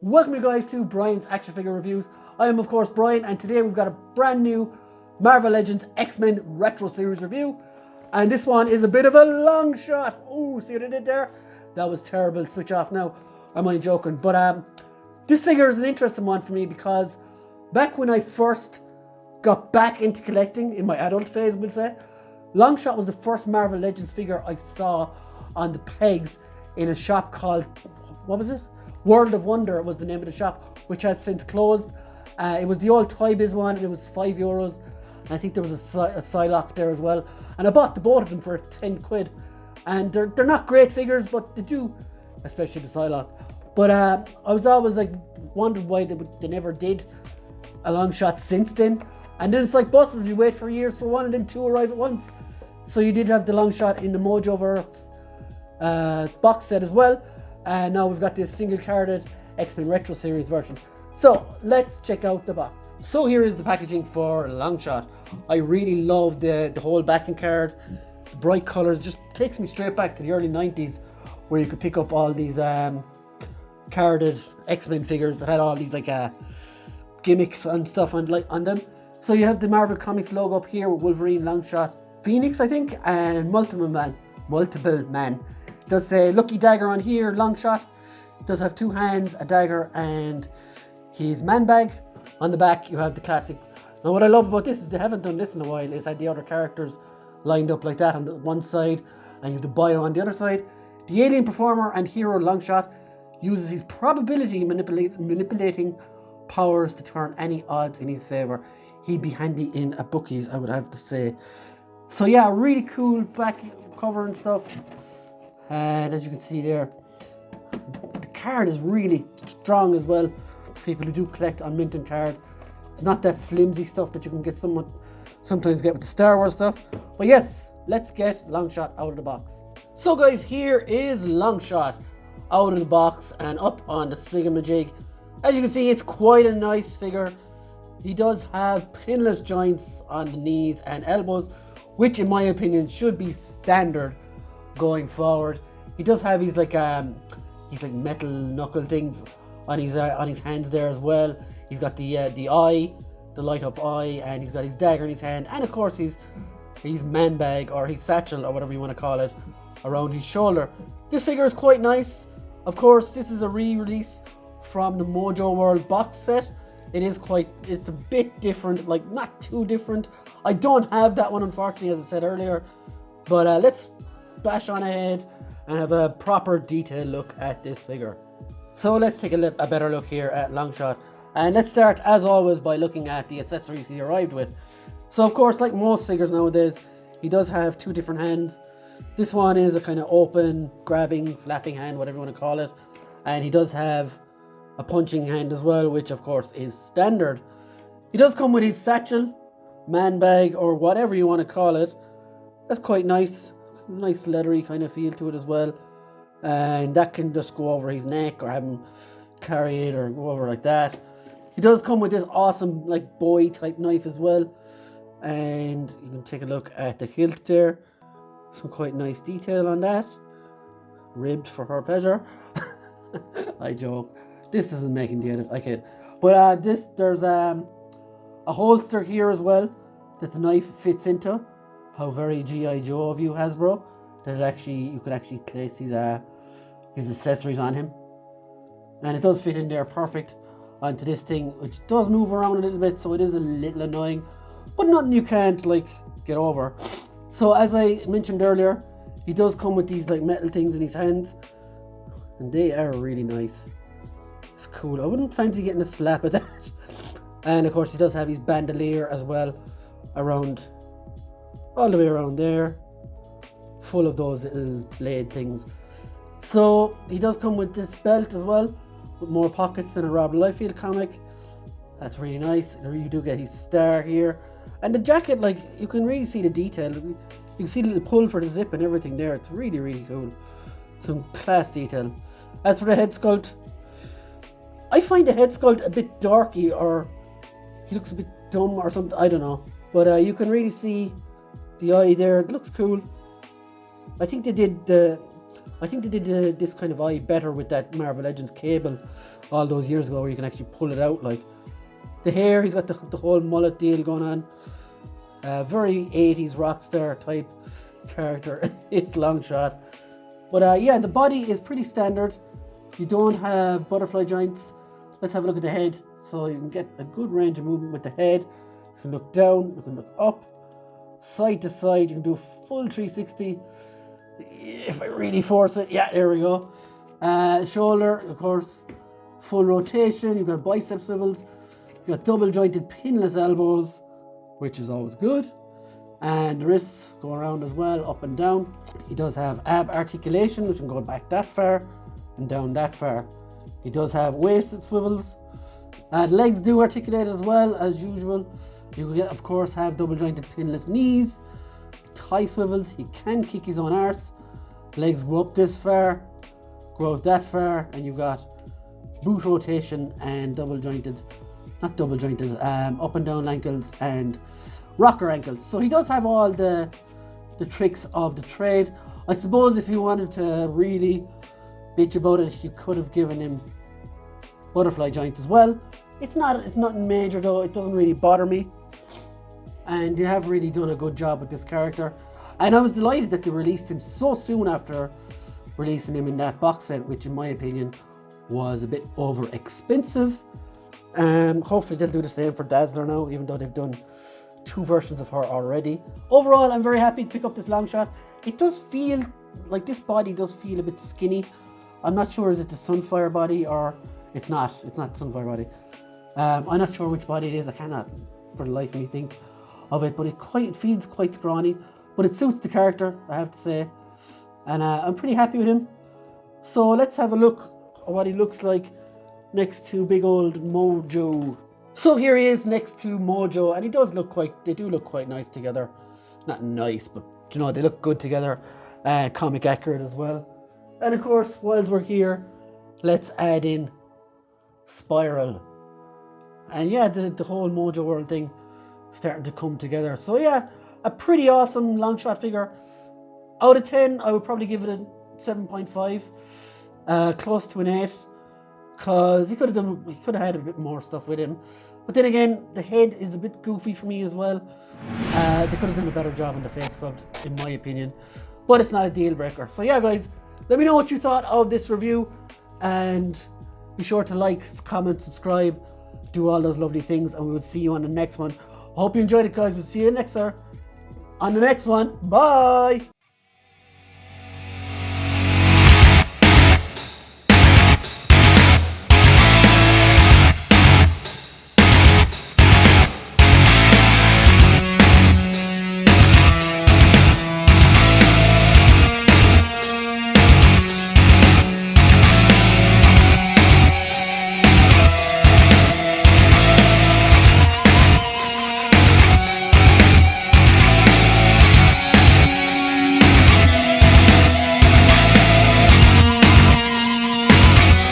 Welcome you guys to Brian's Action Figure Reviews. I am of course Brian, and today we've got a brand new Marvel Legends X-Men Retro Series review. And this one is a bit of a long shot. Oh, see what I did there? That was terrible. Switch off now. I'm only joking. But this figure is an interesting one for me because back when I first got back into collecting, in my adult phase we'll say, Longshot was the first Marvel Legends figure I saw on the pegs in a shop called, what was it? World of Wonder was the name of the shop, which has since closed. It was the old Toy Biz one, and it was €5. And I think there was a Psylocke there as well. And I bought the both of them for 10 quid. And they're not great figures, but they do, especially the Psylocke. But I was always like wondered why they never did a Longshot since then. And then it's like buses, you wait for years for one and then two arrive at once. So you did have the Longshot in the Mojoverse box set as well. And now we've got this single carded X-Men Retro Series version. So let's check out the box. So here is the packaging for Longshot. I really love the whole backing card. The bright colours just takes me straight back to the early 90s, where you could pick up all these carded X-Men figures that had all these like gimmicks and stuff on them. So you have the Marvel Comics logo up here with Wolverine, Longshot, Phoenix I think, and Multiple Man. It does say Lucky Dagger on here, Longshot. It does have two hands, a dagger, and his man bag. On the back you have the classic. Now what I love about this is they haven't done this in a while. It's had the other characters lined up like that on the one side, and you have the bio on the other side. The alien performer and hero Longshot uses his probability manipulating powers to turn any odds in his favour. He'd be handy in a bookies, I would have to say. So yeah, really cool back cover and stuff. And as you can see there, the card is really strong as well. For people who do collect on mint and card, it's not that flimsy stuff that you can get sometimes get with the Star Wars stuff. But yes, let's get Longshot out of the box. So guys, here is Longshot out of the box and up on the slingamajig. As you can see, it's quite a nice figure. He does have pinless joints on the knees and elbows, which in my opinion should be standard going forward. He does have his like metal knuckle things on his hands there as well. He's got the eye, the light up eye, and he's got his dagger in his hand, and of course his man bag or his satchel or whatever you want to call it around his shoulder. This figure is quite nice. Of course, this is a re-release from the Mojo World box set. It's a bit different, like not too different. I don't have that one unfortunately, as I said earlier, but let's bash on ahead and have a proper detailed look at this figure. So let's take a better look here at Longshot, and let's start as always by looking at the accessories he arrived with. So of course, like most figures nowadays, he does have two different hands. This one is a kind of open, grabbing, slapping hand, whatever you want to call it, and he does have a punching hand as well, which of course is standard. He does come with his satchel, man bag, or whatever you want to call it. That's quite nice. Nice leathery kind of feel to it as well. And that can just go over his neck or have him carry it or go over like that. He does come with this awesome like bowie type knife as well. And you can take a look at the hilt there. Some quite nice detail on that. Ribbed for her pleasure. I joke. This isn't making the edit, I kid. But there's a holster here as well that the knife fits into. How very G.I. Joe of you, Hasbro, that you could actually place his accessories on him. And it does fit in there perfect onto this thing, which does move around a little bit, so it is a little annoying, but nothing you can't like get over. So as I mentioned earlier, he does come with these like metal things in his hands, and they are really nice. It's cool. I wouldn't fancy getting a slap at that. And of course he does have his bandolier as well, all the way around there, full of those little blade things. So he does come with this belt as well, with more pockets than a Rob Liefeld comic. That's really nice. You do get his star here, and the jacket, like you can really see the detail. You can see the little pull for the zip and everything there. It's really, really cool. Some class detail. As for the head sculpt, I find the head sculpt a bit darky, or he looks a bit dumb or something. I don't know, but you can really see the eye there. It looks cool. I think they did I think they did this kind of eye better with that Marvel Legends cable all those years ago, where you can actually pull it out. Like the hair, he's got the whole mullet deal going on. Very 80s rock star type character. It's Longshot. But yeah, the body is pretty standard. You don't have butterfly joints. Let's have a look at the head. So you can get a good range of movement with the head. You can look down, you can look up, side to side. You can do a full 360 if I really force it. Yeah, there we go. Shoulder, of course, full rotation. You've got bicep swivels. You've got double jointed pinless elbows, which is always good. And the wrists go around as well, up and down. He does have ab articulation, which can go back that far and down that far. He does have waist swivels. And legs do articulate as well, as usual. You can, of course, have double jointed pinless knees, thigh swivels. He can kick his own arse. Legs go up this far, go out that far, and you've got boot rotation and up and down ankles and rocker ankles. So he does have all the tricks of the trade. I suppose if you wanted to really bitch about it, you could have given him butterfly joints as well. It's nothing major though. It doesn't really bother me, and they have really done a good job with this character. And I was delighted that they released him so soon after releasing him in that box set, which in my opinion was a bit over expensive. Hopefully they'll do the same for Dazzler now, even though they've done 2 versions of her already. Overall, I'm very happy to pick up this Longshot. It does feel like this body does feel a bit skinny. I'm not sure, is it the Sunfire body or it's not the Sunfire body. I'm not sure which body it is. I cannot for the life of me think of it, but it feels quite scrawny, but it suits the character, I have to say. And I'm pretty happy with him. So let's have a look at what he looks like next to big old Mojo. So here he is next to Mojo, and they do look quite nice together. Not nice, but you know, they look good together. Comic accurate as well. And of course, whilst we're here, let's add in Spiral. And yeah, the whole Mojo World thing starting to come together. So yeah, a pretty awesome Longshot figure. Out of 10, I would probably give it a 7.5. Close to an 8. Because he could have had a bit more stuff with him. But then again, the head is a bit goofy for me as well. They could have done a better job on the face sculpt, in my opinion. But it's not a deal breaker. So yeah, guys, let me know what you thought of this review. And be sure to like, comment, subscribe, do all those lovely things. And we will see you on the next one. I hope you enjoyed it, guys. We'll see you on the next one. Bye!